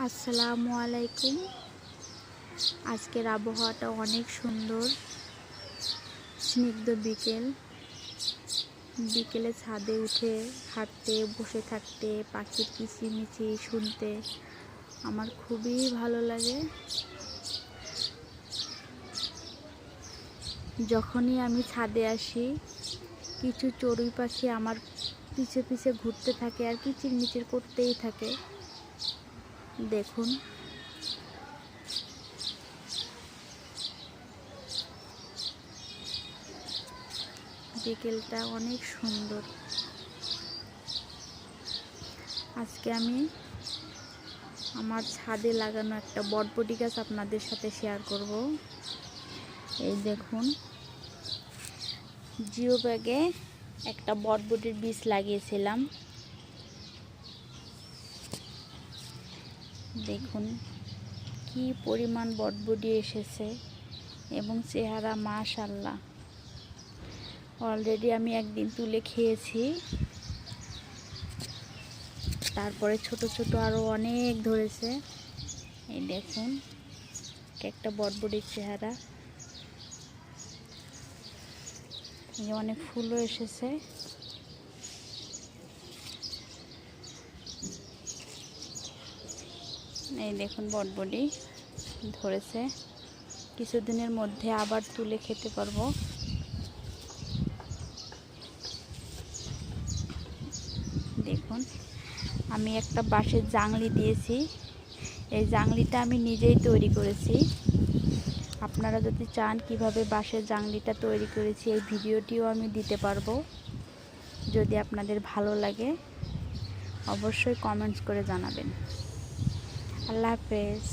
আসসালামু আলাইকুম। আজকের আবহাওয়াটা অনেক সুন্দর। স্নিগ্ধ বিকেলে ছাদে উঠে হাঁটতে, বসে থাকতে, পাখির কিচিরমিচির শুনতে আমার খুবই ভালো লাগে। যখনই আমি ছাদে আসি, কিছু চড়ুই পাখি আমার পিছে পিছে ঘুরতে থাকে আর কিচিরমিচির করতেই থাকে। দেখুন, বিকেলটা অনেক সুন্দর। আজকে আমি আমার ছাদে লাগানো একটা বটবটি গাছ আপনাদের সাথে শেয়ার করব। এই দেখুন, জিও ব্যাগে একটা বটবটির বীজ লাগিয়েছিলাম। দেখুন কি পরিমাণ বটবটি এসেছে এবং চেহারা মাশাআল্লাহ। অলরেডি আমি একদিন তুলে খেয়েছি, তারপরে ছোট ছোট আরও অনেক ধরেছে। এই দেখুন একটা বটবটির চেহারা, অনেক ফুলও এসেছে। এই দেখুন বটবটি ধরেছে, কিছুদিনের মধ্যে আবার তুলে খেতে পারবো। দেখুন, আমি একটা বাঁশের জাংলি দিয়েছি। এই জাংলিটা আমি নিজেই তৈরি করেছি। আপনারা যদি চান কিভাবে বাঁশের জাংলিটা তৈরি করেছি, এই ভিডিওটিও আমি দিতে পারবো। যদি আপনাদের ভালো লাগে অবশ্যই কমেন্টস করে জানাবেন। আল্লাহ হাফেজ।